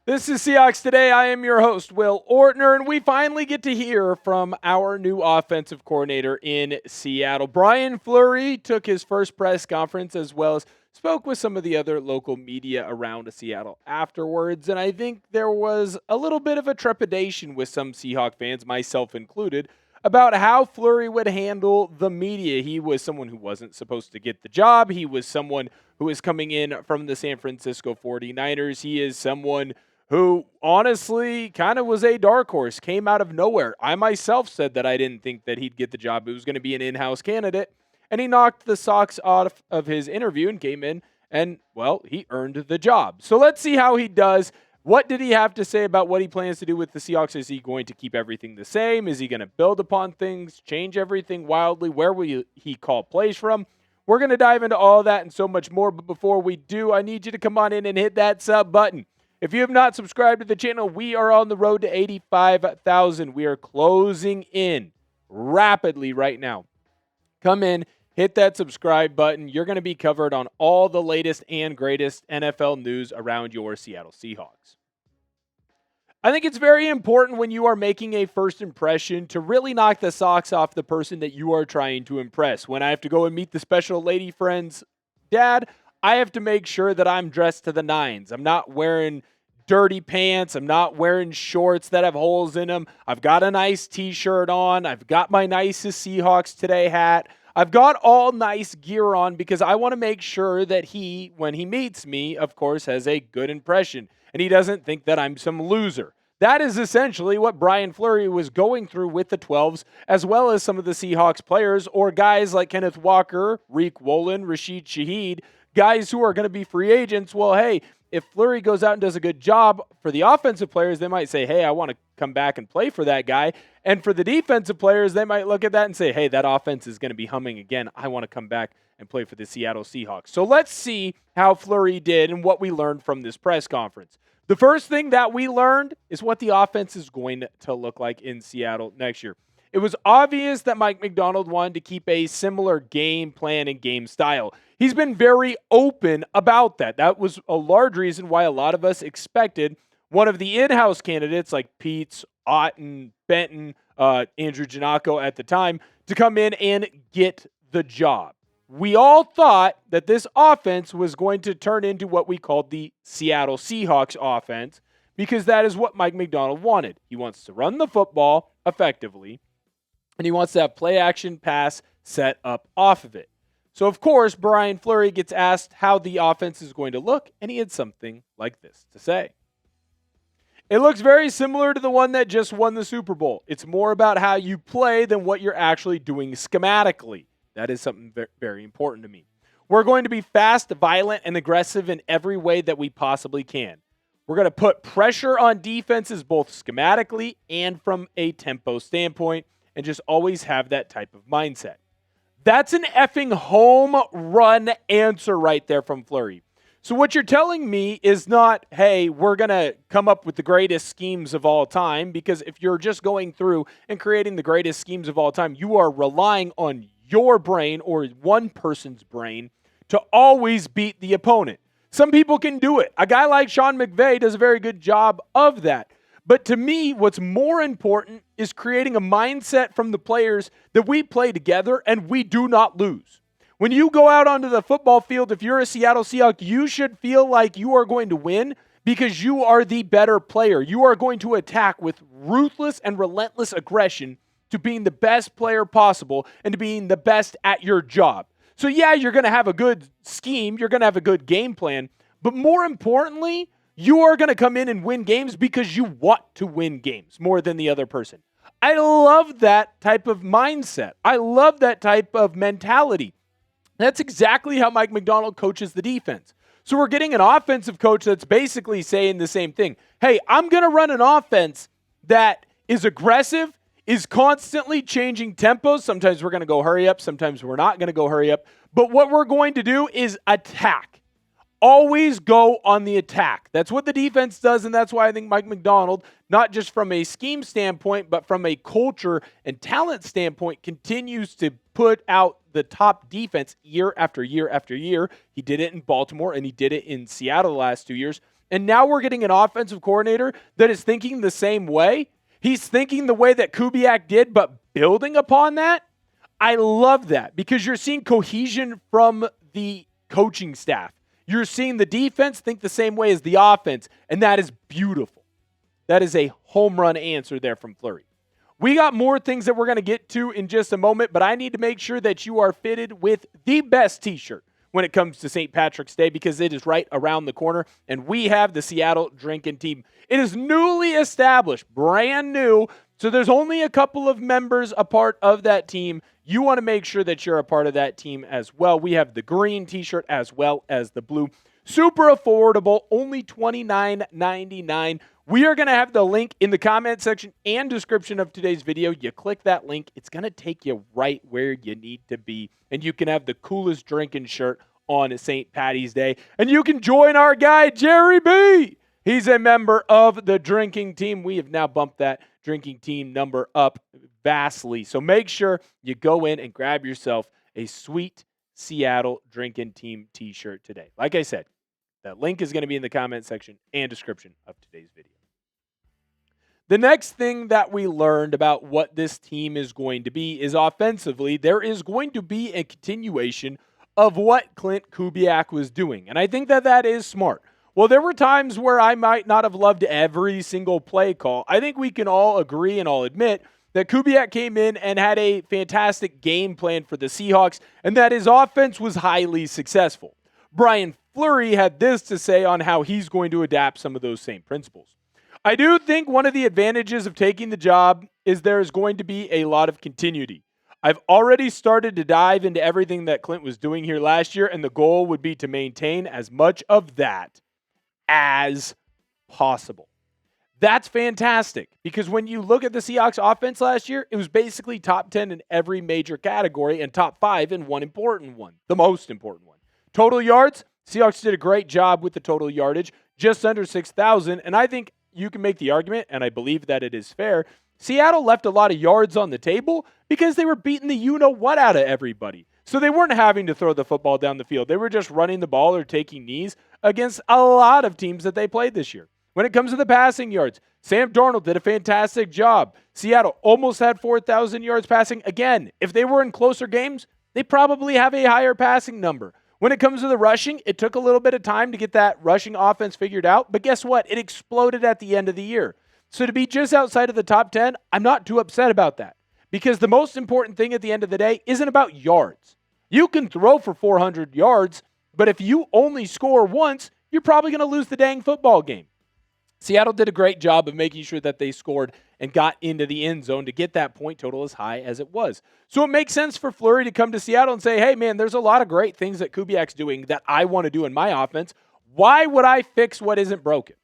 This is Seahawks Today. I am your host, Will Ortner, and we finally get to hear from our new offensive coordinator in Seattle. Brian Fleury took his first press conference as well as spoke with some of the other local media around Seattle afterwards, and I think there was a little bit of a trepidation with some Seahawk fans, myself included, about how Fleury would handle the media. He was someone who wasn't supposed to get the job. He was someone who is coming in from the San Francisco 49ers. He is someone who honestly kind of was a dark horse, came out of nowhere. I myself said that I didn't think that he'd get the job. It was going to be an in-house candidate, and he knocked the socks off of his interview and came in, and, well, he earned the job. So let's see how he does. What did he have to say about what he plans to do with the Seahawks? Is he going to keep everything the same? Is he going to build upon things, change everything wildly? Where will he call plays from? We're going to dive into all that and so much more, but before we do, I need you to come on in and hit that sub button. If you have not subscribed to the channel, we are on the road to 85,000. We are closing in rapidly right now. Come in, hit that subscribe button. You're going to be covered on all the latest and greatest NFL news around your Seattle Seahawks. I think it's very important when you are making a first impression to really knock the socks off the person that you are trying to impress. When I have to go and meet the special lady friend's dad, I have to make sure that I'm dressed to the nines. I'm not wearing dirty pants. I'm not wearing shorts that have holes in them. I've got a nice t-shirt on. I've got my nicest Seahawks Today hat. I've got all nice gear on because I want to make sure that he, when he meets me, of course, has a good impression and he doesn't think that I'm some loser. That is essentially what Brian Fleury was going through with the 12s, as well as some of the Seahawks players or guys like Kenneth Walker, Reek Woolen, Rashid Shaheed, guys who are going to be free agents. Well, hey, if Fleury goes out and does a good job for the offensive players, they might say, hey, I want to come back and play for that guy. And for the defensive players, they might look at that and say, hey, that offense is going to be humming again. I want to come back and play for the Seattle Seahawks. So let's see how Fleury did and what we learned from this press conference. The first thing that we learned is what the offense is going to look like in Seattle next year. It was obvious that Mike Macdonald wanted to keep a similar game plan and game style. He's been very open about that. That was a large reason why a lot of us expected one of the in-house candidates like Peets, Otten, Benton, Andrew Janocko at the time to come in and get the job. We all thought that this offense was going to turn into what we called the Seattle Seahawks offense because that is what Mike Macdonald wanted. He wants to run the football effectively, and he wants to have play action pass set up off of it. So, of course, Brian Fleury gets asked how the offense is going to look, and he had something like this to say. It looks very similar to the one that just won the Super Bowl. It's more about how you play than what you're actually doing schematically. That is something very important to me. We're going to be fast, violent, and aggressive in every way that we possibly can. We're going to put pressure on defenses both schematically and from a tempo standpoint, and just always have that type of mindset. That's an effing home run answer right there from Fleury. So what you're telling me is not, hey, we're going to come up with the greatest schemes of all time, because if you're just going through and creating the greatest schemes of all time, you are relying on your brain or one person's brain to always beat the opponent. Some people can do it. A guy like Sean McVay does a very good job of that. But to me, what's more important is creating a mindset from the players that we play together and we do not lose. When you go out onto the football field, if you're a Seattle Seahawks, you should feel like you are going to win because you are the better player. You are going to attack with ruthless and relentless aggression to being the best player possible and to being the best at your job. So yeah, you're going to have a good scheme. You're going to have a good game plan. But more importantly, you are going to come in and win games because you want to win games more than the other person. I love that type of mindset. I love that type of mentality. That's exactly how Mike Macdonald coaches the defense. So we're getting an offensive coach that's basically saying the same thing. Hey, I'm going to run an offense that is aggressive, is constantly changing tempos. Sometimes we're going to go hurry up. Sometimes we're not going to go hurry up. But what we're going to do is attack. Always go on the attack. That's what the defense does, and that's why I think Mike Macdonald, not just from a scheme standpoint, but from a culture and talent standpoint, continues to put out the top defense year after year after year. He did it in Baltimore, and he did it in Seattle the last 2 years. And now we're getting an offensive coordinator that is thinking the same way. He's thinking the way that Kubiak did, but building upon that. I love that because you're seeing cohesion from the coaching staff. You're seeing the defense think the same way as the offense, and that is beautiful. That is a home run answer there from Flurry. We got more things that we're going to get to in just a moment, but I need to make sure that you are fitted with the best t-shirt when it comes to St. Patrick's Day because it is right around the corner, and we have the Seattle Drinking Team. It is newly established, brand new, so there's only a couple of members a part of that team. You want to make sure that you're a part of that team as well. We have the green t-shirt as well as the blue. Super affordable, only $29.99. We are going to have the link in the comment section and description of today's video. You click that link, it's going to take you right where you need to be, and you can have the coolest drinking shirt on St. Patty's Day. And you can join our guy, Jerry B. He's a member of the drinking team. We have now bumped that drinking team number up vastly. So make sure you go in and grab yourself a sweet Seattle Drinking Team t-shirt today. Like I said, that link is going to be in the comment section and description of today's video. The next thing that we learned about what this team is going to be is offensively, there is going to be a continuation of what Klint Kubiak was doing. And I think that that is smart. Well, there were times where I might not have loved every single play call. I think we can all agree and all admit that Kubiak came in and had a fantastic game plan for the Seahawks and that his offense was highly successful. Brian Fleury had this to say on how he's going to adapt some of those same principles. I do think one of the advantages of taking the job is there is going to be a lot of continuity. I've already started to dive into everything that Klint was doing here last year, and the goal would be to maintain as much of that as possible. That's fantastic because when you look at the Seahawks offense last year, it was basically top 10 in every major category and top 5 in one important one, the most important one. Total yards, Seahawks did a great job with the total yardage, just under 6,000, and I think you can make the argument, and I believe that it is fair, Seattle left a lot of yards on the table because they were beating the you-know-what out of everybody. So they weren't having to throw the football down the field. They were just running the ball or taking knees against a lot of teams that they played this year. When it comes to the passing yards, Sam Darnold did a fantastic job. Seattle almost had 4,000 yards passing. Again, if they were in closer games, they probably have a higher passing number. When it comes to the rushing, it took a little bit of time to get that rushing offense figured out. But guess what? It exploded at the end of the year. So to be just outside of the top 10, I'm not too upset about that. Because the most important thing at the end of the day isn't about yards. You can throw for 400 yards, but if you only score once, you're probably going to lose the dang football game. Seattle did a great job of making sure that they scored and got into the end zone to get that point total as high as it was. So it makes sense for Flurry to come to Seattle and say, hey, man, there's a lot of great things that Kubiak's doing that I want to do in my offense. Why would I fix what isn't broken?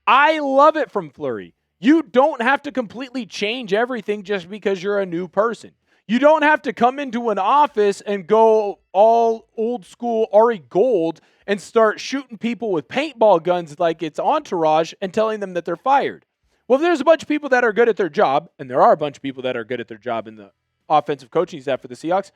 I love it from Flurry. You don't have to completely change everything just because you're a new person. You don't have to come into an office and go all old school Ari Gold and start shooting people with paintball guns like it's Entourage and telling them that they're fired. Well, if there's a bunch of people that are good at their job, and there are a bunch of people that are good at their job in the offensive coaching staff for the Seahawks,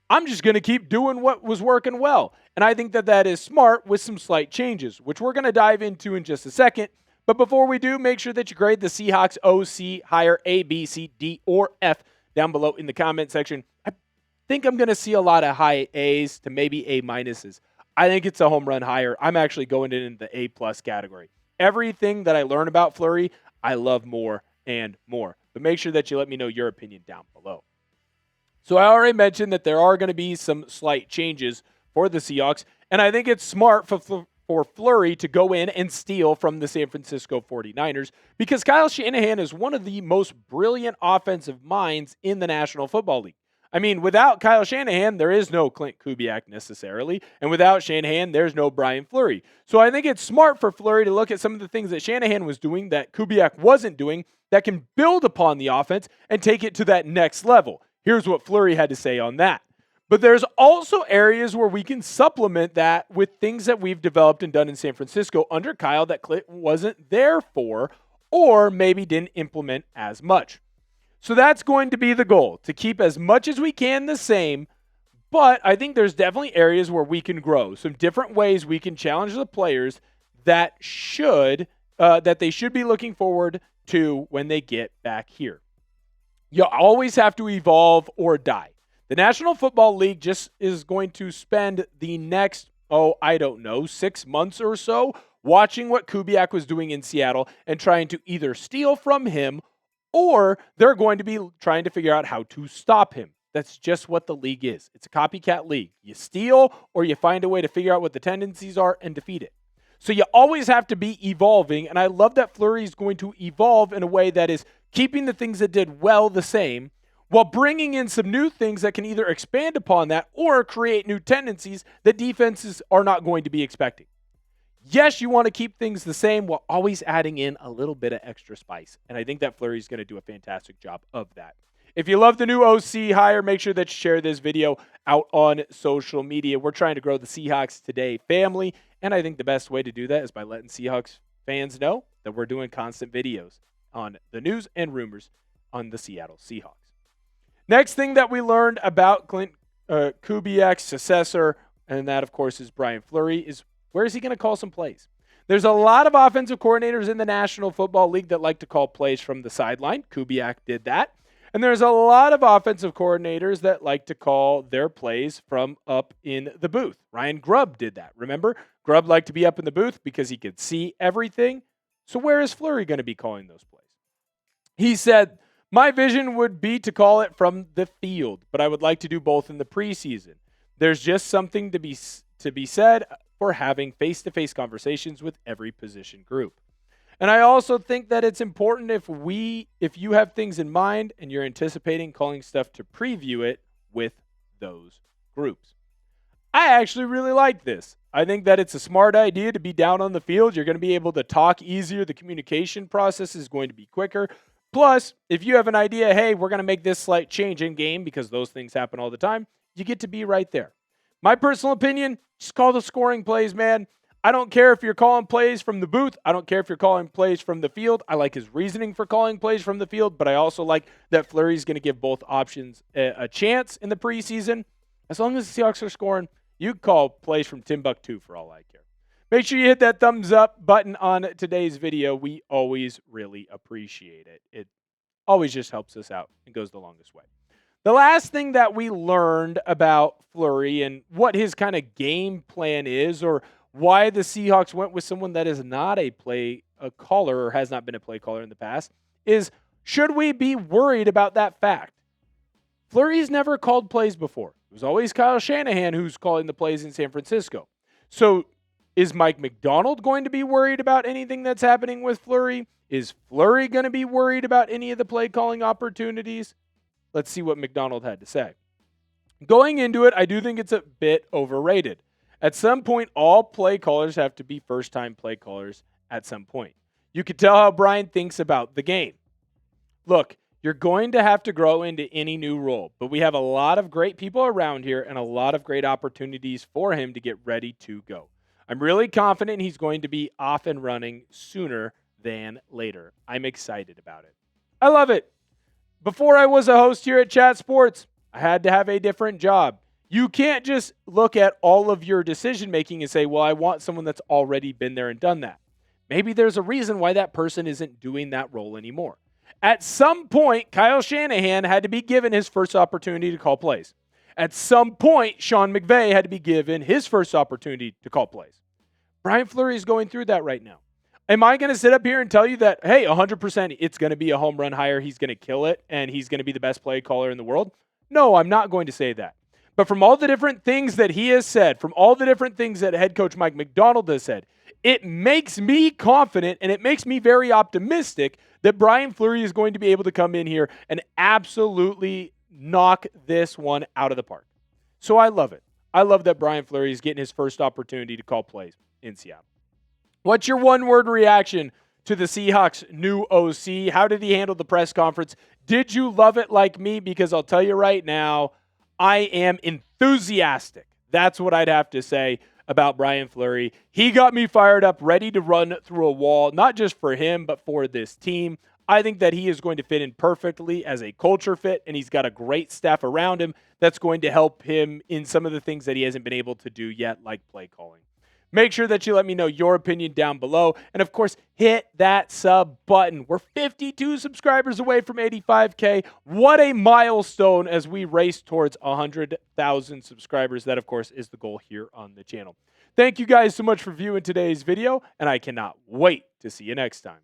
I'm just going to keep doing what was working well. And I think that that is smart with some slight changes, which we're going to dive into in just a second. But before we do, make sure that you grade the Seahawks OC higher A, B, C, D, or F down below in the comment section. I think I'm going to see a lot of high A's to maybe A minuses. I think it's a home run higher. I'm actually going in the A plus category. Everything that I learn about Flurry, I love more and more. But make sure that you let me know your opinion down below. So I already mentioned that there are going to be some slight changes for the Seahawks, and I think it's smart for Flurry to go in and steal from the San Francisco 49ers because Kyle Shanahan is one of the most brilliant offensive minds in the National Football League. I mean, without Kyle Shanahan, there is no Klint Kubiak necessarily, and without Shanahan, there's no Brian Fleury. So I think it's smart for Fleury to look at some of the things that Shanahan was doing that Kubiak wasn't doing that can build upon the offense and take it to that next level. Here's what Fleury had to say on that. But there's also areas where we can supplement that with things that we've developed and done in San Francisco under Kyle that Klint wasn't there for or maybe didn't implement as much. So that's going to be the goal, to keep as much as we can the same, but I think there's definitely areas where we can grow, some different ways we can challenge the players that they should be looking forward to when they get back here. You always have to evolve or die. The National Football League just is going to spend the next, 6 months or so watching what Kubiak was doing in Seattle and trying to either steal from him, or they're going to be trying to figure out how to stop him. That's just what the league is. It's a copycat league. You steal or you find a way to figure out what the tendencies are and defeat it. So you always have to be evolving, and I love that Flurry is going to evolve in a way that is keeping the things that did well the same, while bringing in some new things that can either expand upon that or create new tendencies that defenses are not going to be expecting. Yes, you want to keep things the same while always adding in a little bit of extra spice, and I think that Flurry is going to do a fantastic job of that. If you love the new OC hire, make sure that you share this video out on social media. We're trying to grow the Seahawks Today family, and I think the best way to do that is by letting Seahawks fans know that we're doing constant videos on the news and rumors on the Seattle Seahawks. Next thing that we learned about Klint Kubiak's successor, and that, of course, is Brian Fleury, is where is he going to call some plays? There's a lot of offensive coordinators in the National Football League that like to call plays from the sideline. Kubiak did that. And there's a lot of offensive coordinators that like to call their plays from up in the booth. Ryan Grubb did that. Remember? Grubb liked to be up in the booth because he could see everything. So where is Fleury going to be calling those plays? He said, my vision would be to call it from the field, but I would like to do both in the preseason. There's just something to be said for having face-to-face conversations with every position group. And I also think that it's important if you have things in mind and you're anticipating calling stuff to preview it with those groups. I actually really like this. I think that it's a smart idea to be down on the field. You're going to be able to talk easier. The communication process is going to be quicker. Plus, if you have an idea, hey, we're going to make this slight change in game because those things happen all the time, you get to be right there. My personal opinion, just call the scoring plays, man. I don't care if you're calling plays from the booth. I don't care if you're calling plays from the field. I like his reasoning for calling plays from the field, but I also like that Fleury's going to give both options a chance in the preseason. As long as the Seahawks are scoring, you can call plays from Timbuktu for all I care. Make sure you hit that thumbs up button on today's video. We always really appreciate it. It always just helps us out and goes the longest way. The last thing that we learned about Fleury and what his kind of game plan is, or why the Seahawks went with someone that is not a caller or has not been a play caller in the past, is should we be worried about that fact? Fleury's never called plays before. It was always Kyle Shanahan who's calling the plays in San Francisco. So is Mike Macdonald going to be worried about anything that's happening with Fleury? Is Fleury going to be worried about any of the play calling opportunities? Let's see what Macdonald had to say. Going into it, I do think it's a bit overrated. At some point, all play callers have to be first-time play callers at some point. You could tell how Brian thinks about the game. Look, you're going to have to grow into any new role, but we have a lot of great people around here and a lot of great opportunities for him to get ready to go. I'm really confident he's going to be off and running sooner than later. I'm excited about it. I love it. Before I was a host here at Chat Sports, I had to have a different job. You can't just look at all of your decision-making and say, well, I want someone that's already been there and done that. Maybe there's a reason why that person isn't doing that role anymore. At some point, Kyle Shanahan had to be given his first opportunity to call plays. At some point, Sean McVay had to be given his first opportunity to call plays. Brian Fleury is going through that right now. Am I going to sit up here and tell you that, hey, 100% it's going to be a home run hire, he's going to kill it, and he's going to be the best play caller in the world? No, I'm not going to say that. But from all the different things that he has said, from all the different things that head coach Mike Macdonald has said, it makes me confident and it makes me very optimistic that Brian Fleury is going to be able to come in here and absolutely knock this one out of the park. So I love it. I love that Brian Fleury is getting his first opportunity to call plays in Seattle. What's your one-word reaction to the Seahawks' new OC? How did he handle the press conference? Did you love it like me? Because I'll tell you right now, I am enthusiastic. That's what I'd have to say about Brian Fleury. He got me fired up, ready to run through a wall, not just for him, but for this team. I think that he is going to fit in perfectly as a culture fit, and he's got a great staff around him that's going to help him in some of the things that he hasn't been able to do yet, like play calling. Make sure that you let me know your opinion down below. And of course, hit that sub button. We're 52 subscribers away from 85K. What a milestone as we race towards 100,000 subscribers. That, of course, is the goal here on the channel. Thank you guys so much for viewing today's video, and I cannot wait to see you next time.